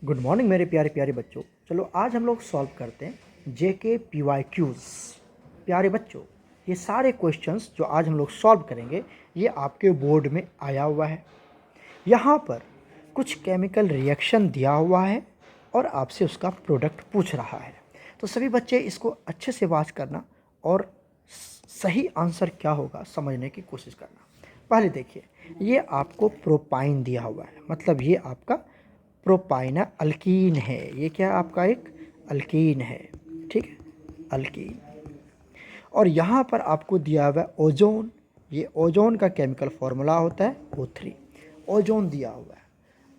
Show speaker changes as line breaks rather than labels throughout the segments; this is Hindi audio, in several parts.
गुड मॉर्निंग मेरे प्यारे प्यारे बच्चों। चलो आज हम लोग सॉल्व करते हैं जेके पीवाईक्यूज। प्यारे बच्चों, ये सारे क्वेश्चंस जो आज हम लोग सॉल्व करेंगे ये आपके बोर्ड में आया हुआ है। यहाँ पर कुछ केमिकल रिएक्शन दिया हुआ है और आपसे उसका प्रोडक्ट पूछ रहा है। तो सभी बच्चे इसको अच्छे से वॉच करना और सही आंसर क्या होगा समझने की कोशिश करना। पहले देखिए, ये आपको प्रोपाइन दिया हुआ है, मतलब ये आपका प्रोपाइन अल्कीन है। ये क्या आपका एक अल्कीन है, ठीक है, अल्कीन। और यहाँ पर आपको दिया हुआ है ओजोन। ये ओजोन का केमिकल फॉर्मूला होता है O3। ओजोन दिया हुआ है,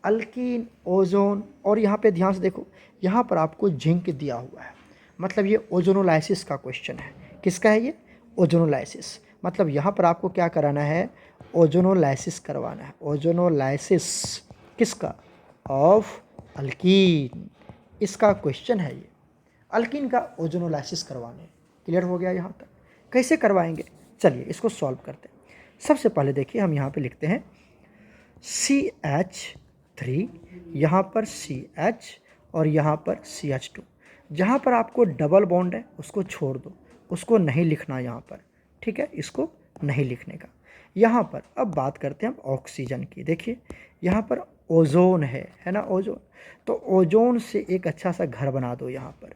अल्कीन, ओजोन। और यहाँ पे ध्यान से देखो, यहाँ पर आपको जिंक दिया हुआ है, मतलब ये ओजोनोलाइसिस का क्वेश्चन है। किसका है ये? ओजोनोलाइसिस। मतलब यहाँ पर आपको क्या कराना है? ओजोनोलाइसिस करवाना है। ओजोनोलाइसिस किसका? Of alkyne. इसका क्वेश्चन है ये, अल्कीन का ओजोनोलाइसिस करवाने। क्लियर हो गया यहाँ तक? कैसे करवाएंगे, चलिए इसको सॉल्व करते हैं। सबसे पहले देखिए, हम यहाँ पे लिखते हैं CH3, यहाँ पर CH और यहाँ पर CH2। जहाँ पर आपको डबल बॉन्ड है उसको छोड़ दो, उसको नहीं लिखना यहाँ पर, ठीक है, इसको नहीं लिखने का। यहाँ पर अब बात करते हैं हम ऑक्सीजन की। देखिए यहाँ पर ओजोन है ना, ओजोन। तो ओजोन से एक अच्छा सा घर बना दो, यहाँ पर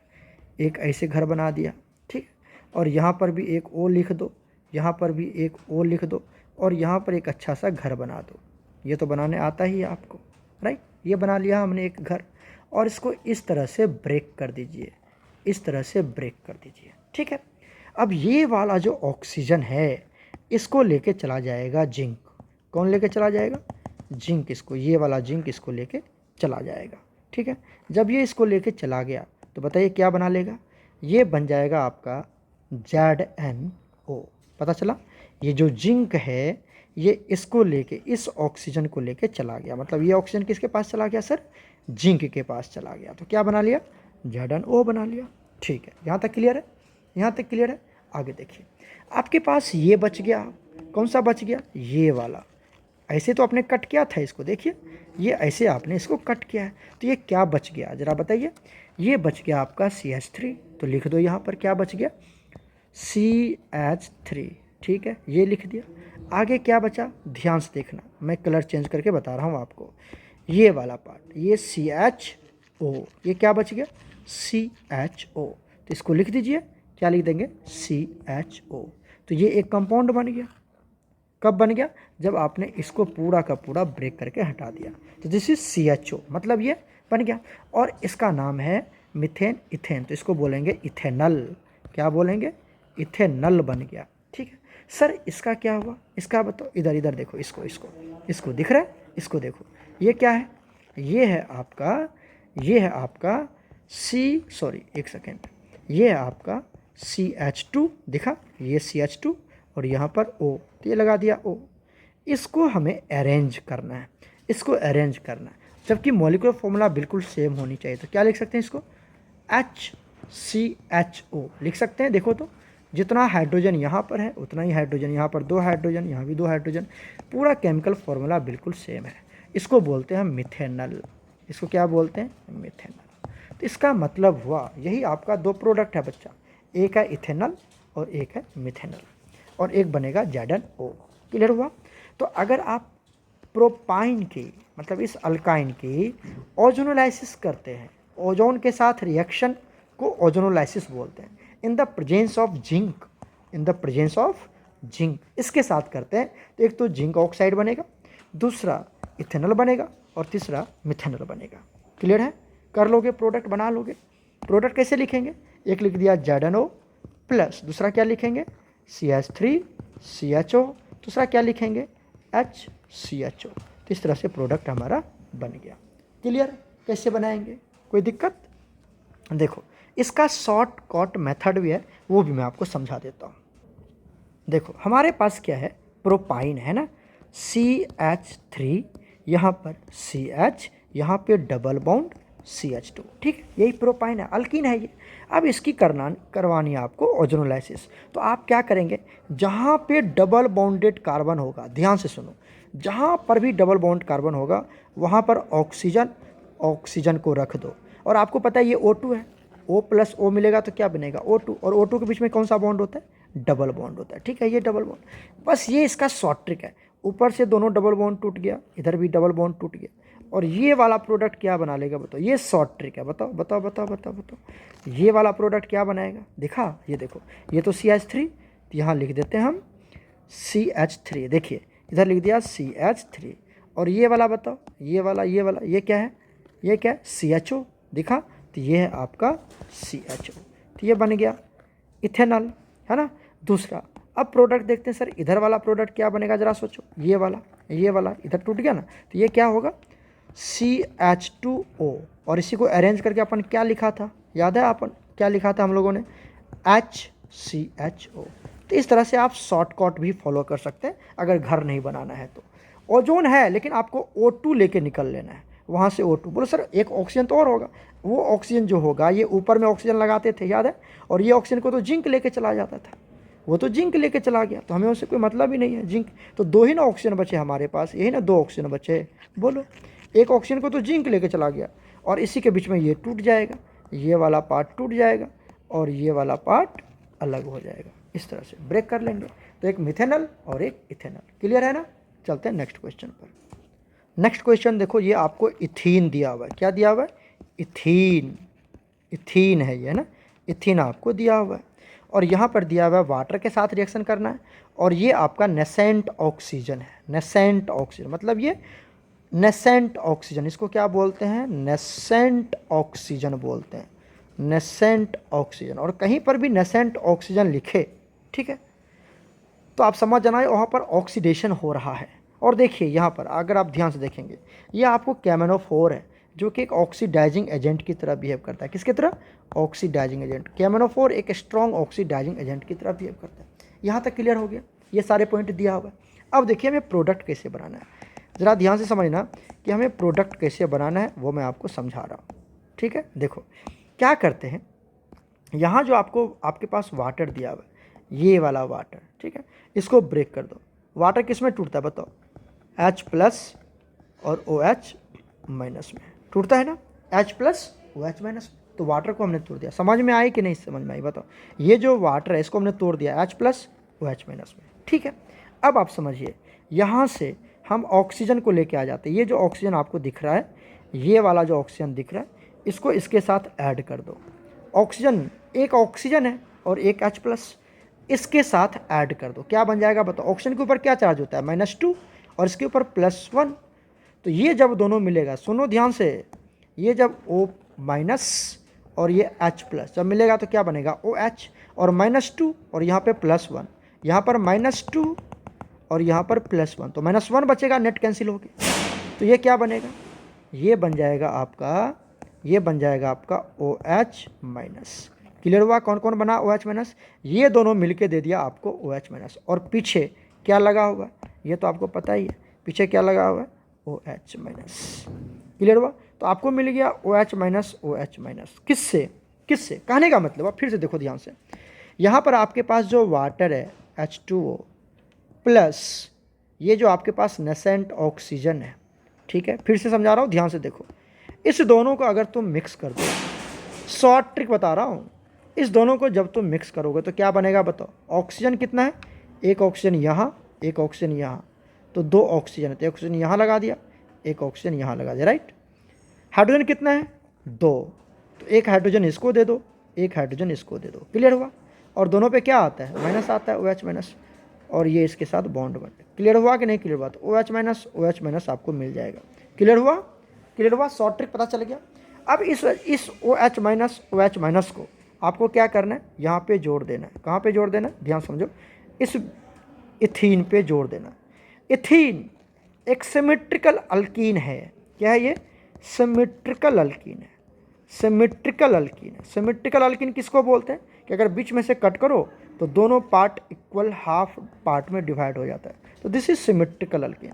एक ऐसे घर बना दिया, ठीक। और यहाँ पर भी एक ओ लिख दो, यहाँ पर भी एक ओ लिख दो, और यहाँ पर एक अच्छा सा घर बना दो। ये तो बनाने आता ही है आपको, राइट। ये बना लिया हमने एक घर, और इसको इस तरह से ब्रेक कर दीजिए, इस तरह से ब्रेक कर दीजिए, ठीक है। अब ये वाला जो ऑक्सीजन है इसको लेके चला जाएगा जिंक। कौन लेके चला जाएगा? जिंक। इसको, ये वाला जिंक इसको लेके चला जाएगा, ठीक है। जब ये इसको लेके चला गया तो बताइए क्या बना लेगा? ये बन जाएगा आपका ZnO। पता चला? ये जो जिंक है ये इसको लेके, इस ऑक्सीजन को लेके चला गया, मतलब ये ऑक्सीजन किसके पास चला गया सर? जिंक के पास चला गया। तो क्या बना लिया? ZnO बना लिया, ठीक है। यहाँ तक क्लियर है? यहाँ तक क्लियर है? आगे देखिए, आपके पास ये बच गया। कौन सा बच गया? ये वाला। ऐसे तो आपने कट किया था इसको, देखिए ये ऐसे आपने इसको कट किया है, तो ये क्या बच गया ज़रा बताइए? ये बच गया आपका CH3। तो लिख दो यहाँ पर क्या बच गया? CH3, ठीक है, ये लिख दिया। आगे क्या बचा ध्यान से देखना, मैं कलर चेंज करके बता रहा हूँ आपको। ये वाला पार्ट, ये CHO, ये क्या बच गया? CHO। तो इसको लिख दीजिए, क्या लिख देंगे? CHO। तो ये एक कंपाउंड बन गया। कब बन गया? जब आपने इसको पूरा का पूरा ब्रेक करके हटा दिया। तो दिस इज CHO, मतलब ये बन गया। और इसका नाम है मिथेन इथेन, तो इसको बोलेंगे इथेनल। क्या बोलेंगे? इथेनल बन गया, ठीक है। सर इसका क्या हुआ? इसका बताओ। इधर इधर देखो, इसको इसको इसको दिख रहा है? इसको देखो, ये क्या है? ये है आपका एक सेकेंड, ये है आपका CH2, दिखा? ये CH2 और यहाँ पर O, तो ये लगा दिया O। इसको हमें अरेंज करना है, इसको अरेंज करना है, जबकि मॉलिक्यूलर फॉर्मूला बिल्कुल सेम होनी चाहिए। तो क्या लिख सकते हैं इसको? HCHO लिख सकते हैं। देखो तो जितना हाइड्रोजन यहाँ पर है उतना ही हाइड्रोजन यहाँ पर, 2 हाइड्रोजन, यहाँ भी 2 हाइड्रोजन, पूरा केमिकल फॉर्मूला बिल्कुल सेम है। इसको बोलते हैं मिथेनल। इसको क्या बोलते हैं? मिथेनल। तो इसका मतलब हुआ यही आपका 2 प्रोडक्ट है बच्चा, एक है इथेनल और एक है मिथेनल, और एक बनेगा ZnO। क्लियर हुआ? तो अगर आप प्रोपाइन की, मतलब इस अल्काइन की ओजोनोलाइसिस करते हैं, ओजोन के साथ रिएक्शन को ओजोनोलाइसिस बोलते हैं, in the presence of zinc, in the presence of zinc इसके साथ करते हैं, तो एक तो जिंक ऑक्साइड बनेगा, दूसरा इथेनॉल बनेगा, और तीसरा मिथेनॉल बनेगा। क्लियर है? कर लोगे, प्रोडक्ट बना लोगे। प्रोडक्ट कैसे लिखेंगे? एक लिख दिया ZnO प्लस दूसरा क्या लिखेंगे? CH3 CHO, दूसरा क्या लिखेंगे? HCHO। तो इस तरह से प्रोडक्ट हमारा बन गया। क्लियर? कैसे बनाएंगे? कोई दिक्कत? देखो, इसका शॉर्ट कट मेथड भी है, वो भी मैं आपको समझा देता हूँ। देखो हमारे पास क्या है? प्रोपाइन है ना, CH3, यहाँ पर CH, यहाँ पे डबल बॉन्ड CH2, ठीक है, यही प्रोपाइन है, अल्कीन है ये। अब इसकी करवानी है आपको ओजोनोलाइसिस। तो आप क्या करेंगे? जहाँ पे डबल बॉन्डेड कार्बन होगा, ध्यान से सुनो, जहाँ पर भी डबल बॉन्ड कार्बन होगा वहाँ पर ऑक्सीजन ऑक्सीजन को रख दो। और आपको पता है ये O2 है, O प्लस O मिलेगा तो क्या बनेगा O2, और O2 के बीच में कौन सा बॉन्ड होता है, डबल बॉन्ड होता है। ठीक है, ये डबल बॉन्ड, बस ये इसका शॉर्ट ट्रिक है। ऊपर से दोनों डबल बॉन्ड टूट गया, इधर भी डबल बॉन्ड टूट गया, और ये वाला प्रोडक्ट क्या बना लेगा बताओ, ये शॉर्ट ट्रिक है। बताओ बताओ बताओ बताओ बताओ, ये वाला प्रोडक्ट क्या बनाएगा, दिखा, ये देखो, ये तो CH3, तो यहाँ लिख देते हैं हम CH3, देखिए इधर लिख दिया CH3, और ये वाला बताओ, ये वाला ये क्या है, ये क्या है, CHO, दिखा, तो ये है आपका CHO, तो ये बन गया इथेनॉल, है ना। दूसरा, अब प्रोडक्ट देखते हैं सर, इधर वाला प्रोडक्ट क्या बनेगा, जरा सोचो, ये वाला इधर टूट गया ना, तो ये क्या होगा, CH2O, और इसी को अरेंज करके अपन क्या लिखा था, याद है अपन क्या लिखा था हम लोगों ने, HCHO। तो इस तरह से आप शॉर्टकट भी फॉलो कर सकते हैं अगर घर नहीं बनाना है तो। ओजोन है लेकिन आपको O2 लेके निकल लेना है, वहाँ से O2, बोलो सर एक ऑक्सीजन तो और होगा, वो ऑक्सीजन जो होगा, ये ऊपर में ऑक्सीजन लगाते थे याद है, और ये ऑक्सीजन को तो जिंक लेके चला जाता था, वो तो जिंक लेके चला गया, तो हमें उससे कोई मतलब ही नहीं है, जिंक तो दो ही ना ऑक्सीजन बचे हमारे पास, यही ना दो ऑक्सीजन बचे, बोलो, एक ऑक्सीजन को तो जिंक लेके चला गया, और इसी के बीच में ये टूट जाएगा, ये वाला पार्ट टूट जाएगा, और ये वाला पार्ट अलग हो जाएगा, इस तरह से ब्रेक कर लेंगे। तो एक मिथेनॉल और एक इथेनॉल, क्लियर है ना। चलते हैं नेक्स्ट क्वेश्चन पर। नेक्स्ट क्वेश्चन देखो, ये आपको इथीन दिया हुआ है, क्या दिया हुआ है, इथीन है ये ना, इथीन आपको दिया हुआ है, और यहाँ पर दिया हुआ है वाटर के साथ रिएक्शन करना है, और ये आपका नेसेंट ऑक्सीजन है, नेसेंट ऑक्सीजन मतलब ये नेसेंट ऑक्सीजन, इसको क्या बोलते हैं, नेसेंट ऑक्सीजन बोलते हैं, नेसेंट ऑक्सीजन। और कहीं पर भी नेसेंट ऑक्सीजन लिखे, ठीक है, तो आप समझ जाना है वहाँ पर ऑक्सीडेशन हो रहा है। और देखिए यहाँ पर अगर आप ध्यान से देखेंगे, ये आपको कैमेनोफोर है, जो कि एक ऑक्सीडाइजिंग एजेंट की तरह बिहेव करता है, किसकी तरह, ऑक्सीडाइजिंग एजेंट। कैमेनोफोर एक स्ट्रॉन्ग ऑक्सीडाइजिंग एजेंट की तरह बिहेव करता है। यहाँ तक क्लियर हो गया, ये सारे पॉइंट दिया हुआ है। अब देखिए हमें प्रोडक्ट कैसे बनाना है, ज़रा ध्यान से समझना कि हमें प्रोडक्ट कैसे बनाना है, वो मैं आपको समझा रहा हूँ, ठीक है। देखो क्या करते हैं, यहाँ जो आपके पास वाटर दिया हुआ है, ये वाला वाटर, ठीक है, इसको ब्रेक कर दो। वाटर किस में टूटता है बताओ, H प्लस और OH माइनस में टूटता है ना, H प्लस OH माइनस में। तो वाटर को हमने तोड़ दिया, समझ में आई कि नहीं समझ में आई बताओ, ये जो वाटर है इसको हमने तोड़ दिया H प्लस OH माइनस में, ठीक है। अब आप समझिए, यहाँ से हम ऑक्सीजन को लेके आ जाते हैं, ये जो ऑक्सीजन आपको दिख रहा है, ये वाला जो ऑक्सीजन दिख रहा है, इसको इसके साथ ऐड कर दो। ऑक्सीजन, एक ऑक्सीजन है और एक H प्लस, इसके साथ ऐड कर दो, क्या बन जाएगा बताओ, ऑक्सीजन के ऊपर क्या चार्ज होता है, -2, और इसके ऊपर +1। तो ये जब दोनों मिलेगा, सुनो ध्यान से, ये जब O माइनस और ये H प्लस जब मिलेगा तो क्या बनेगा, OH, और -2 और यहाँ पे +1, यहाँ पर -2 और यहाँ पर +1, तो -1 बचेगा, नेट कैंसिल हो गया। तो ये क्या बनेगा, ये बन जाएगा आपका OH माइनस। क्लियर हुआ, कौन कौन बना OH माइनस, ये दोनों मिलके दे दिया आपको OH माइनस। और पीछे क्या लगा हुआ है, ये तो आपको पता ही है, पीछे क्या लगा हुआ है, OH माइनस। क्लियर हुआ, तो आपको मिल गया OH माइनस। किससे कहने का मतलब, आप फिर से देखो ध्यान से, यहाँ पर आपके पास जो वाटर है H2O प्लस ये जो आपके पास नेसेंट ऑक्सीजन है, ठीक है, फिर से समझा रहा हूँ, ध्यान से देखो, इस दोनों को अगर तुम मिक्स कर दो, शॉर्ट ट्रिक बता रहा हूँ, इस दोनों को जब तुम मिक्स करोगे तो क्या बनेगा बताओ, ऑक्सीजन कितना है, एक ऑक्सीजन यहाँ, एक ऑक्सीजन यहाँ, तो 2 ऑक्सीजन है, तो ऑक्सीजन यहाँ लगा दिया, एक ऑक्सीजन यहाँ लगा दिया, राइट। हाइड्रोजन कितना है, 2, तो एक हाइड्रोजन इसको दे दो, एक हाइड्रोजन इसको दे दो। क्लियर हुआ, और दोनों पे क्या आता है, माइनस आता है, OH माइनस, और ये इसके साथ बॉन्ड बन। क्लियर हुआ कि नहीं क्लियर हुआ, तो OH माइनस आपको मिल जाएगा। क्लियर हुआ, शॉर्ट ट्रिक पता चल गया। अब इस OH माइनस को आपको क्या करना है, यहाँ पे जोड़ देना है, कहाँ पे जोड़ देना है, ध्यान समझो, इस इथीन पे जोड़ देना। इथीन एक सिमेट्रिकल अल्कीन है, क्या है ये, सिमेट्रिकल अल्कीन है। सिमेट्रिकल अल्कीन किसको बोलते हैं, कि अगर बीच में से कट करो तो दोनों पार्ट इक्वल हाफ पार्ट में डिवाइड हो जाता है, तो दिस इज सिमेट्रिकल अल्कीन,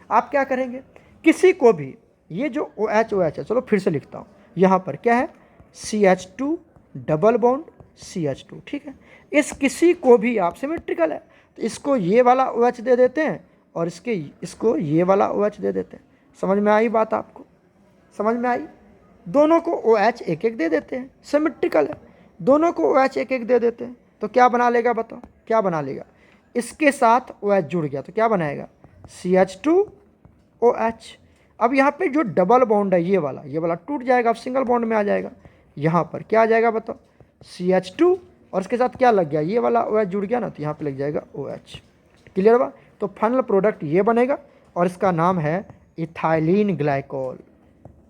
आप क्या करेंगे, किसी को भी, ये जो OH है, चलो फिर से लिखता हूँ, यहाँ पर क्या है, CH2 डबल बॉन्ड CH2, ठीक है, इस किसी को भी आप, सिमेट्रिकल है तो इसको ये वाला OH दे देते हैं, और इसको ये वाला OH दे देते हैं, समझ में आई बात आपको? समझ में आई? दोनों को OH एक एक दे देते हैं, सिमेट्रिकल है, दोनों को OH एक एक दे देते हैं, तो क्या बना लेगा बताओ? क्या बना लेगा? इसके साथ OH जुड़ गया तो क्या बनाएगा? CH2OH। अब यहाँ पे जो डबल बॉन्ड है ये वाला टूट जाएगा, अब सिंगल बॉन्ड में आ जाएगा। यहाँ पर क्या आ जाएगा बताओ? CH2 और इसके साथ क्या लग गया? ये वाला OH जुड़ गया ना, तो यहाँ पे लग जाएगा OH। क्लियर हुआ? तो फाइनल प्रोडक्ट ये बनेगा और इसका नाम है ethylene glycol.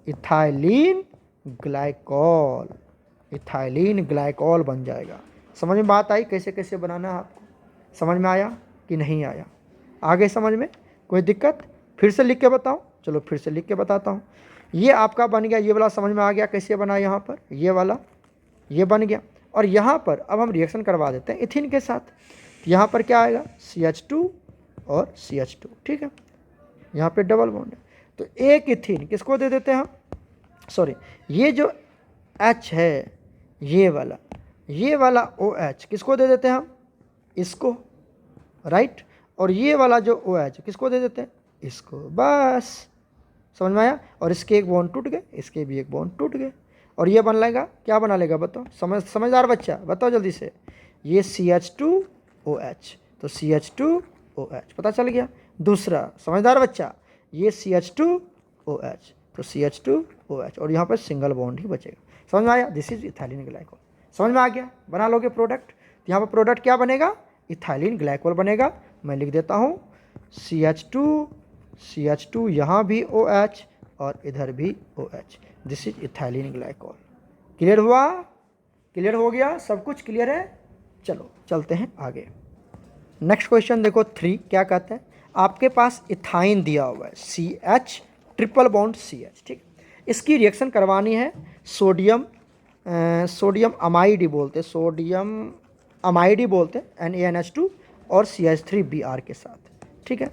Ethylene glycol, ethylene glycol बन जाएगा। समझ में बात आई कैसे कैसे बनाना है आपको? समझ में आया कि नहीं आया? आगे समझ में कोई दिक्कत? फिर से लिख के बताओ। चलो फिर से लिख के बताता हूँ। ये आपका बन गया, ये वाला समझ में आ गया कैसे बना? यहाँ पर ये वाला ये बन गया और यहाँ पर अब हम रिएक्शन करवा देते हैं इथिन के साथ। यहाँ पर क्या आएगा? CH2 और CH2। ठीक है, यहाँ पे डबल बॉन्ड है तो एक इथिन किसको दे देते हैं हम? सॉरी, ये जो H है ये वाला OH किसको दे देते हैं हम? इसको, राइट। और ये वाला जो OH किसको दे देते हैं? इसको। बस समझ में आया? और इसके एक बॉन्ड टूट गए, इसके भी एक बॉन्ड टूट गए और ये बन लेगा, क्या बना लेगा बताओ? समझदार बच्चा बताओ जल्दी से। ये CH2OH, तो CH2OH पता चल गया। दूसरा समझदार बच्चा, ये CH2OH, तो CH2OH और यहाँ पर सिंगल बॉन्ड ही बचेगा। समझ में आया? This is ethylene glycol. समझ में आ गया? बना लोगे प्रोडक्ट। तो यहाँ पर प्रोडक्ट क्या बनेगा? इथाइलिन ग्लाइकोल बनेगा। मैं लिख देता हूँ CH2 यहाँ भी OH और इधर भी OH। This is ethylene glycol. Clear हुआ? क्लियर हो गया? सब कुछ क्लियर है? चलो चलते हैं आगे। नेक्स्ट क्वेश्चन देखो 3 क्या कहता है? आपके पास इथाइन दिया हुआ है CH ट्रिपल बॉन्ड CH। ठीक, इसकी रिएक्शन करवानी है सोडियम अमाइड बोलते हैं, सोडियम अमाइड बोलते हैं NaNH2 और CH3Br के साथ। ठीक है,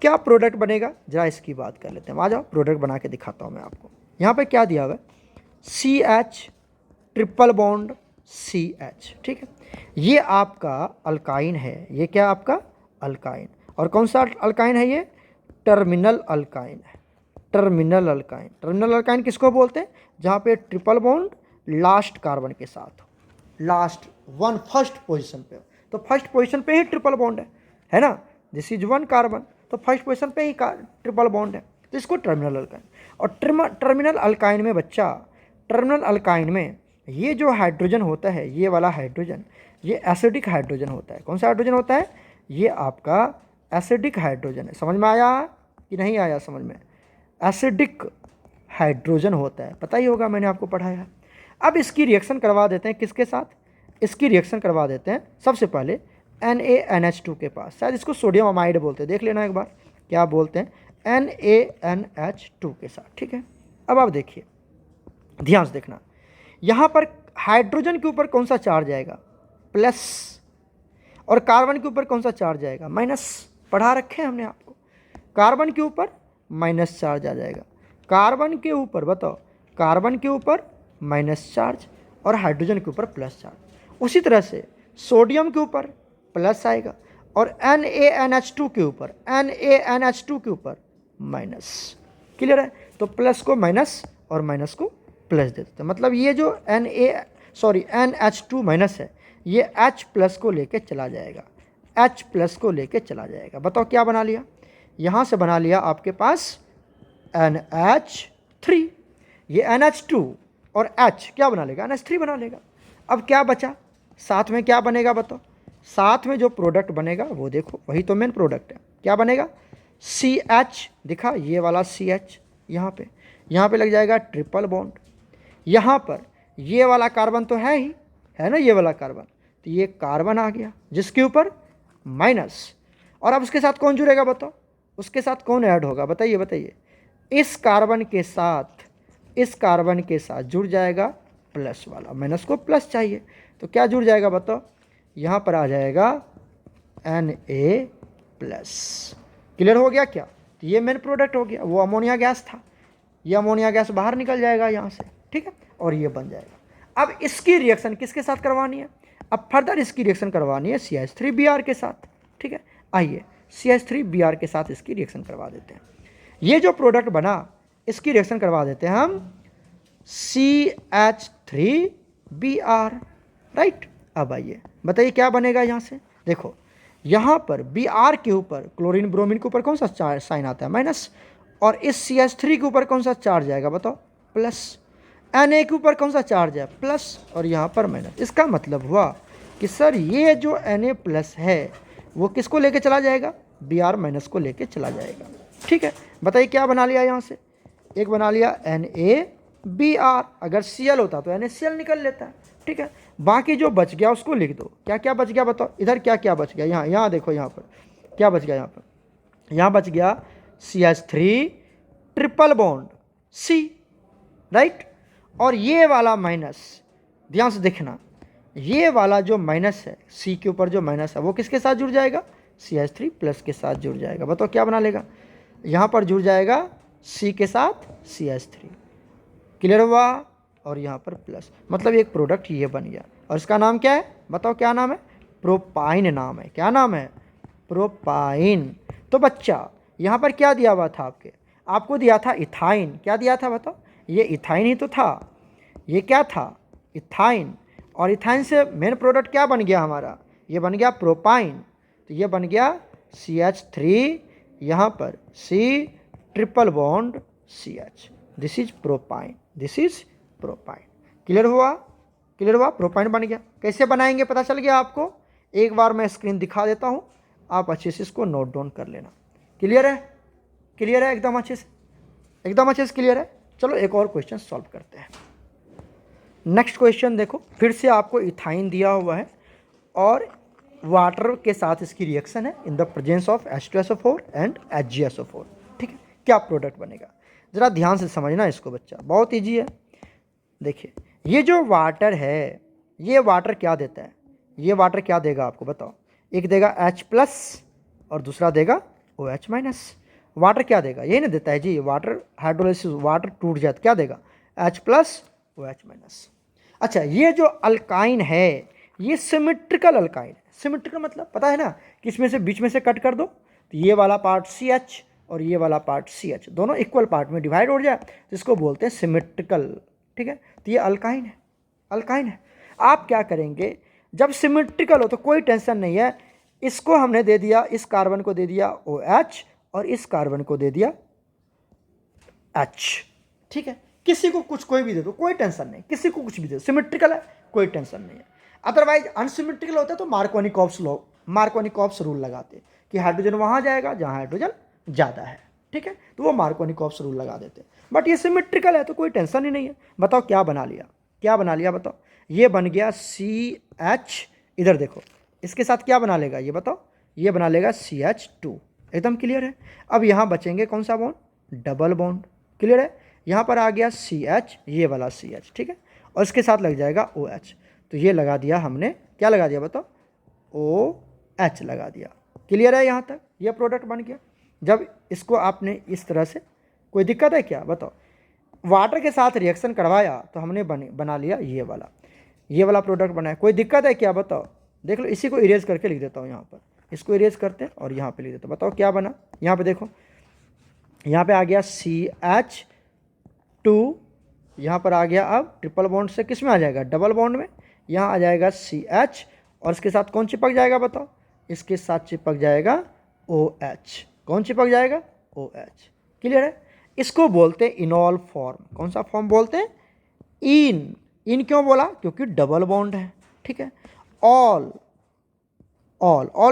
क्या प्रोडक्ट बनेगा जरा इसकी बात कर लेते हैं। आ जाओ प्रोडक्ट बना के दिखाता हूँ मैं आपको। यहाँ पे क्या दिया हुआ है? CH triple bond CH। ठीक है, ये आपका अल्काइन है। ये क्या आपका? अल्काइन। और कौन सा अल्काइन है ये? टर्मिनल अल्काइन है। टर्मिनल अल्काइन किसको बोलते हैं? जहाँ पे ट्रिपल बॉन्ड लास्ट कार्बन के साथ हो, लास्ट वन फर्स्ट पोजीशन पे हो, तो फर्स्ट पोजीशन पे ही ट्रिपल बॉन्ड है ना? दिस इज 1 कार्बन, तो फर्स्ट पोजीशन पे ही ट्रिपल बॉन्ड है, तो इसको टर्मिनल अल्काइन। और टर्मिनल अल्काइन में बच्चा, टर्मिनल अल्काइन में ये जो हाइड्रोजन होता है, ये वाला हाइड्रोजन, ये एसिडिक हाइड्रोजन होता है। कौन सा हाइड्रोजन होता है? ये आपका एसिडिक हाइड्रोजन है। समझ में आया कि नहीं आया? समझ में? एसिडिक हाइड्रोजन होता है, पता ही होगा, मैंने आपको पढ़ाया। अब इसकी रिएक्शन करवा देते हैं किसके साथ? इसकी रिएक्शन करवा देते हैं सबसे पहले NaNH2 के पास। शायद इसको सोडियम अमाइड बोलते हैं, देख लेना एक बार क्या बोलते हैं, NaNH2 के साथ। ठीक है, अब आप देखिए, ध्यान से देखना, यहाँ पर हाइड्रोजन के ऊपर कौन सा चार्ज आएगा? प्लस। और कार्बन के ऊपर कौन सा चार्ज आएगा? माइनस। पढ़ा रखे हैं हमने आपको, कार्बन के ऊपर माइनस चार्ज आ जाएगा, कार्बन के ऊपर बताओ, कार्बन के ऊपर माइनस चार्ज और हाइड्रोजन के ऊपर प्लस चार्ज। उसी तरह से सोडियम के ऊपर प्लस आएगा और NaNH2 के ऊपर माइनस। क्लियर है? तो प्लस को माइनस और माइनस को प्लस दे देते हैं। मतलब ये जो NH2 माइनस है, ये H प्लस को लेके चला जाएगा, H प्लस को लेके चला जाएगा। बताओ क्या बना लिया? यहाँ से बना लिया आपके पास NH3। ये NH2 और H क्या बना लेगा? NH3 बना लेगा। अब क्या बचा? साथ में क्या बनेगा बताओ? साथ में जो प्रोडक्ट बनेगा वो देखो, वही तो मेन प्रोडक्ट है। क्या बनेगा? CH दिखा, ये वाला CH यहाँ पे लग जाएगा ट्रिपल बॉन्ड। यहाँ पर ये वाला कार्बन तो है ही, है ना, ये वाला कार्बन, तो ये कार्बन आ गया जिसके ऊपर माइनस। और अब उसके साथ कौन जुड़ेगा बताओ? उसके साथ कौन ऐड होगा? बताइए। इस कार्बन के साथ जुड़ जाएगा प्लस वाला, माइनस को प्लस चाहिए, तो क्या जुड़ जाएगा बताओ? यहाँ पर आ जाएगा Na प्लस। क्लियर हो गया क्या? तो ये मेन प्रोडक्ट हो गया। वो अमोनिया गैस था, ये अमोनिया गैस बाहर निकल जाएगा यहाँ से। ठीक है, और ये बन जाएगा। अब इसकी रिएक्शन किसके साथ करवानी है? अब फर्दर इसकी रिएक्शन करवानी है CH3Br के साथ। ठीक है, आइए CH3Br के साथ इसकी रिएक्शन करवा देते हैं। ये जो प्रोडक्ट बना इसकी रिएक्शन करवा देते हैं हम CH3Br, राइट। अब आइए बताइए क्या बनेगा यहाँ से। देखो यहाँ पर Br के ऊपर क्लोरीन ब्रोमीन के ऊपर कौन सा चार्ज साइन आता है माइनस, और इस CH3 के ऊपर कौन सा चार्ज आएगा बताओ प्लस, Na के ऊपर कौन सा चार्ज है प्लस, और यहाँ पर माइनस। इसका मतलब हुआ कि सर ये जो Na प्लस है वो किसको लेके चला जाएगा, Br माइनस को लेके चला जाएगा। ठीक है, बताइए क्या बना लिया यहाँ से, एक बना लिया NaBr, अगर Cl होता तो NaCl निकल लेता है। ठीक है, बाकी जो बच गया उसको लिख दो, क्या क्या बच गया बताओ, इधर क्या क्या बच गया, यहाँ देखो, यहाँ पर क्या बच गया, यहाँ बच गया CH3 triple bond C, right. और ये वाला माइनस, ध्यान से देखना, ये वाला जो माइनस है C के ऊपर जो माइनस है वो किसके साथ जुड़ जाएगा, CH3 प्लस के साथ जुड़ जाएगा। बताओ क्या बना लेगा, यहाँ पर जुड़ जाएगा C के साथ CH3, क्लियर हुआ, और यहाँ पर प्लस, मतलब एक प्रोडक्ट ये बन गया। और इसका नाम क्या है बताओ, क्या नाम है, प्रोपाइन नाम है। क्या नाम है, प्रोपाइन। तो बच्चा यहाँ पर क्या दिया हुआ था आपको दिया था इथाइन, क्या दिया था बताओ, ये इथाइन ही तो था, ये क्या था इथाइन, और इथाइन से मेन प्रोडक्ट क्या बन गया हमारा, ये बन गया प्रोपाइन। तो ये बन गया CH3, यहाँ पर C triple bond CH, this is propyne, this is propyne. Clear हुआ, क्लियर हुआ, प्रोपाइन बन गया। कैसे बनाएंगे पता चल गया आपको, एक बार मैं स्क्रीन दिखा देता हूँ, आप अच्छे से इसको नोट डाउन कर लेना। क्लियर है, क्लियर है, एकदम अच्छे से, एकदम अच्छे से क्लियर है। चलो एक और क्वेश्चन सॉल्व करते हैं। नेक्स्ट क्वेश्चन देखो, फिर से आपको इथाइन दिया हुआ है और वाटर के साथ इसकी रिएक्शन है in the presence of H2SO4 and HgSO4। ठीक है, क्या प्रोडक्ट बनेगा, ज़रा ध्यान से समझना इसको बच्चा, बहुत ईजी है। देखिए ये जो वाटर है, ये वाटर क्या देता है, ये वाटर क्या देगा आपको बताओ, एक देगा H प्लस और दूसरा देगा OH माइनस। वाटर क्या देगा, ये नहीं देता है जी, वाटर हाइड्रोलाइसिस, वाटर टूट जाए तो क्या देगा, H प्लस OH माइनस। अच्छा, ये जो अल्काइन है ये सिमेट्रिकल अल्काइन है। सिमेट्रिकल मतलब पता है ना कि इसमें से बीच में से कट कर दो तो ये वाला पार्ट CH और ये वाला पार्ट CH दोनों इक्वल पार्ट में डिवाइड हो जाए तो इसको बोलते हैं सिमेट्रिकल। ठीक है, तो ये अल्काइन है, अल्काइन है। आप क्या करेंगे, जब सिमेट्रिकल हो तो कोई टेंशन नहीं है, इसको हमने दे दिया, इस कार्बन को दे दिया OH और इस कार्बन को दे दिया H। ठीक है, किसी को कुछ कोई भी दे दो, कोई टेंशन नहीं, किसी को कुछ भी दे दो, सिमेट्रिकल है कोई टेंशन नहीं है। अदरवाइज अनसिमेट्रिकल होता है तो मार्कोनिकॉप्स रूल लगाते कि हाइड्रोजन वहाँ जाएगा जहाँ हाइड्रोजन ज़्यादा है। ठीक है, तो वो मार्कोनिकॉप्स रूल लगा देते, बट ये सिमेट्रिकल है तो कोई टेंशन ही नहीं है। बताओ क्या बना लिया, क्या बना लिया बताओ, ये बन गया CH, इधर देखो इसके साथ क्या बना लेगा ये बताओ, ये बना लेगा CH2। एकदम क्लियर है। अब यहाँ बचेंगे कौन सा बॉन्ड, डबल बॉन्ड। क्लियर है, यहाँ पर आ गया CH, ये वाला CH, ठीक है, और इसके साथ लग जाएगा OH। तो ये लगा दिया हमने, क्या लगा दिया बताओ, OH लगा दिया। क्लियर है यहाँ तक, ये प्रोडक्ट बन गया। जब इसको आपने इस तरह से, कोई दिक्कत है क्या बताओ, वाटर के साथ रिएक्शन करवाया तो हमने बना लिया ये वाला प्रोडक्ट बनाया। कोई दिक्कत है क्या बताओ, देख लो, इसी को इरेज करके लिख देता हूँ यहाँ पर, इसको इरेज करते हैं और यहाँ पे लिख देते हैं। बताओ क्या बना, यहाँ पे देखो, यहाँ पे आ गया CH2, यहाँ पर आ गया, अब ट्रिपल बॉन्ड से किस में आ जाएगा, डबल बॉन्ड में, यहाँ आ जाएगा CH और इसके साथ कौन चिपक जाएगा बताओ, इसके साथ चिपक जाएगा OH। कौन चिपक जाएगा, OH। क्लियर है, इसको बोलते हैं इनॉल फॉर्म। कौन सा फॉर्म बोलते हैं, इन क्यों बोला, क्योंकि डबल बॉन्ड है। ठीक है, ऑल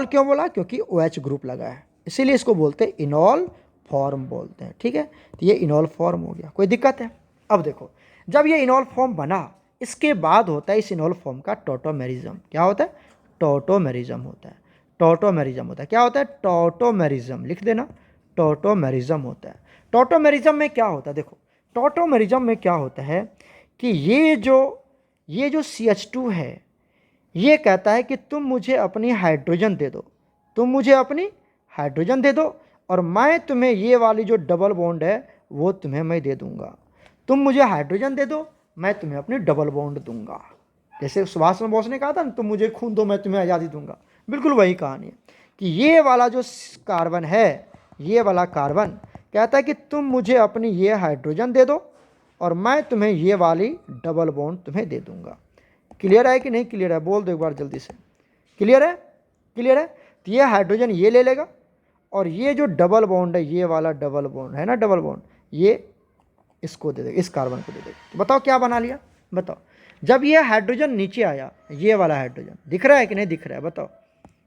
क्यों बोला, क्योंकि OH ग्रुप लगा है, इसीलिए इसको बोलते हैं इनॉल फॉर्म बोलते हैं। ठीक है, तो ये इनॉल फॉर्म हो गया। कोई दिक्कत है, अब देखो, जब ये इनॉल फॉर्म बना इसके बाद होता है इस इनॉल फॉर्म का टॉटोमेरिज्म। क्या होता है, टॉटोमेरिज्म होता है, टॉटोमेरिज्म होता है। क्या होता है, टॉटोमेरिज्म, लिख देना, टॉटोमेरिज्म होता है। टॉटोमेरिज्म में क्या होता है, देखो टॉटोमेरिज्म में क्या होता है कि ये जो CH2 है ये कहता है कि तुम मुझे अपनी हाइड्रोजन दे दो, तुम मुझे अपनी हाइड्रोजन दे दो और मैं तुम्हें ये वाली जो डबल बॉन्ड है वो तुम्हें मैं दे दूंगा। तुम मुझे हाइड्रोजन दे दो, मैं तुम्हें अपनी डबल बॉन्ड दूंगा। जैसे सुभाष चंद्र बोस ने कहा था ना, तुम मुझे खून दो मैं तुम्हें आज़ादी दूंगा, बिल्कुल वही कहानी है कि ये वाला जो कार्बन है, ये वाला कार्बन कहता है कि तुम मुझे अपनी ये हाइड्रोजन दे दो और मैं तुम्हें ये वाली डबल बॉन्ड तुम्हें दे दूंगा। क्लियर है कि नहीं क्लियर है? बोल दो एक बार जल्दी से। क्लियर है? क्लियर है? तो ये हाइड्रोजन ये ले लेगा और ये जो डबल बॉन्ड है, ये वाला डबल बॉन्ड है ना, डबल बॉन्ड, ये इसको दे देगा, इस कार्बन को दे देगा। तो बताओ क्या बना लिया? बताओ। जब ये हाइड्रोजन नीचे आया, ये वाला हाइड्रोजन दिख रहा है कि नहीं दिख रहा है? बताओ।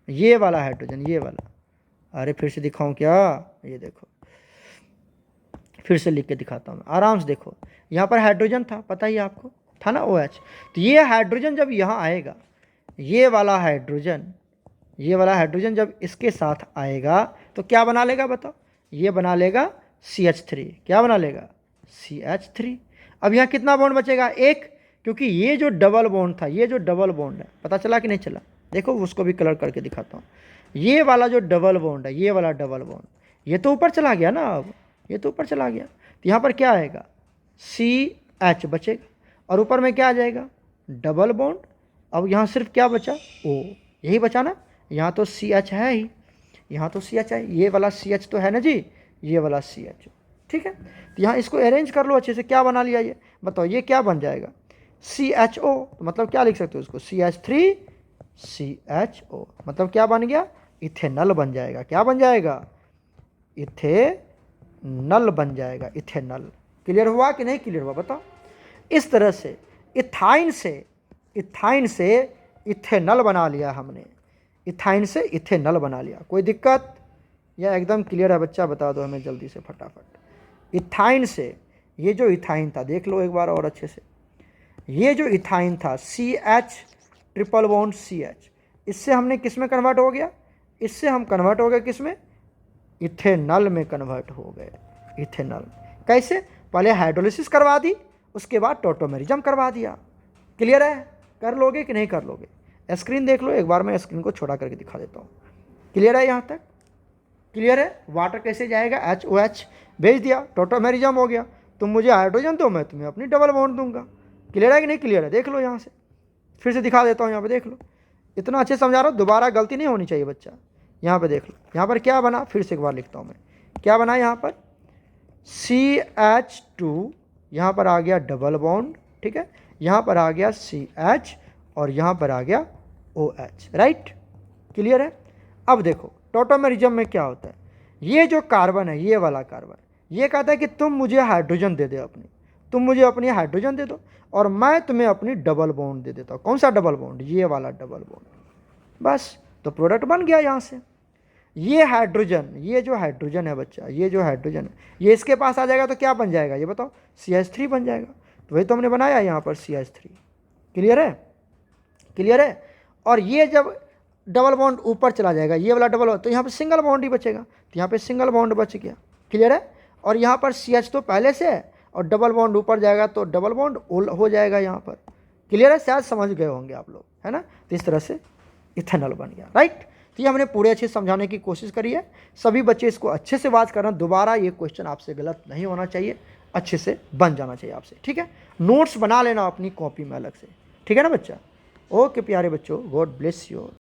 ये वाला हाइड्रोजन, ये वाला, अरे फिर से दिखाऊं क्या? ये देखो, फिर से लिख के दिखाता हूँ, आराम से देखो। यहाँ पर हाइड्रोजन था, पता ही आपको था ना, OH। तो ये हाइड्रोजन जब यहाँ आएगा, ये वाला हाइड्रोजन, ये वाला हाइड्रोजन जब इसके साथ आएगा तो क्या बना लेगा? बताओ। ये बना लेगा CH3। क्या बना लेगा? CH3। अब यहाँ कितना बॉन्ड बचेगा? एक, क्योंकि ये जो डबल बॉन्ड था, ये जो डबल बॉन्ड है, पता चला कि नहीं चला? देखो उसको भी कलर करके दिखाता हूँ। ये वाला जो डबल बॉन्ड है, ये वाला डबल बॉन्ड, ये तो ऊपर चला गया ना, अब ये तो ऊपर चला गया। तो यहाँ पर क्या आएगा? CH बचेगा और ऊपर में क्या आ जाएगा? Double bond. अब यहाँ सिर्फ क्या बचा? O। यही बचा ना, यहाँ तो CH है ही, यहाँ तो CH है, ये वाला CH तो है ना जी, ये वाला CH, ठीक है। तो यहाँ इसको अरेंज कर लो अच्छे से। क्या बना लिया ये? बताओ ये क्या बन जाएगा? CHO। तो मतलब क्या लिख सकते हो इसको? CH3 CHO, मतलब क्या बन गया? इथेनॉल बन जाएगा। क्या बन जाएगा? इथेनॉल बन जाएगा, इथेनॉल। क्लियर हुआ कि नहीं क्लियर हुआ? बताओ। इस तरह से इथाइन से इथेनॉल बना लिया हमने, इथाइन से इथेनॉल बना लिया। कोई दिक्कत या एकदम क्लियर है बच्चा? बता दो हमें जल्दी से फटाफट। इथाइन से, ये जो इथाइन था, देख लो एक बार और अच्छे से, ये जो इथाइन था CH ट्रिपल बॉन्ड CH, इससे हमने किस में कन्वर्ट हो गया? इससे हम कन्वर्ट हो गए किस में? इथेनॉल में कन्वर्ट हो गए, इथेनॉल। कैसे? पहले हाइड्रोलिसिस करवा दी, उसके बाद टॉटोमेरिज्म करवा दिया। क्लियर है? कर लोगे कि नहीं कर लोगे? स्क्रीन देख लो एक बार, मैं स्क्रीन को छोटा करके दिखा देता हूँ। क्लियर है? यहाँ तक क्लियर है? वाटर कैसे जाएगा? HOH भेज दिया, टॉटोमेरिज्म हो गया। तुम मुझे हाइड्रोजन दो, मैं तुम्हें अपनी डबल बॉन्ड दूंगा। क्लियर है कि नहीं क्लियर है? देख लो यहाँ से, फिर से दिखा देता हूँ, यहाँ पे देख लो। इतना अच्छे समझा रहा हूँ, दोबारा गलती नहीं होनी चाहिए बच्चा। यहाँ पे देख लो, यहाँ पर क्या बना, फिर से एक बार लिखता हूँ मैं। क्या बना यहाँ पर? CH2, यहाँ पर आ गया डबल बॉन्ड, ठीक है, यहाँ पर आ गया CH और यहाँ पर आ गया OH, राइट। क्लियर है? अब देखो टॉटोमेरिज्म में क्या होता है, ये जो कार्बन है, ये वाला कार्बन, ये कहता है कि तुम मुझे हाइड्रोजन दे दो अपनी, तुम मुझे अपनी हाइड्रोजन दे दो और मैं तुम्हें अपनी डबल बॉन्ड दे देता हूँ। कौन सा डबल बॉन्ड? ये वाला डबल बॉन्ड। बस, तो प्रोडक्ट बन गया यहाँ से। ये हाइड्रोजन, ये जो हाइड्रोजन है बच्चा, ये जो हाइड्रोजन है, ये इसके पास आ जाएगा तो क्या बन जाएगा? ये बताओ। CH3 बन जाएगा। तो वही तो हमने बनाया यहाँ पर, CH3। क्लियर है? क्लियर है? और ये जब डबल बॉन्ड ऊपर चला जाएगा, ये वाला डबल, तो यहाँ पर सिंगल बॉन्ड ही बचेगा। तो यहाँ पे सिंगल बॉन्ड बच गया। क्लियर है? और यहाँ पर CH तो पहले से है और डबल बॉन्ड ऊपर जाएगा तो डबल बॉन्ड हो जाएगा यहाँ पर। क्लियर है? शायद समझ गए होंगे आप लोग, है ना। तो इस तरह से इथेनॉल बन गया, राइट। तो ये हमने पूरे अच्छे से समझाने की कोशिश करी है। सभी बच्चे इसको अच्छे से बात करना, दोबारा ये क्वेश्चन आपसे गलत नहीं होना चाहिए, अच्छे से बन जाना चाहिए आपसे, ठीक है। नोट्स बना लेना अपनी कॉपी में अलग से, ठीक है ना बच्चा। ओके प्यारे बच्चों, गॉड ब्लेस यू।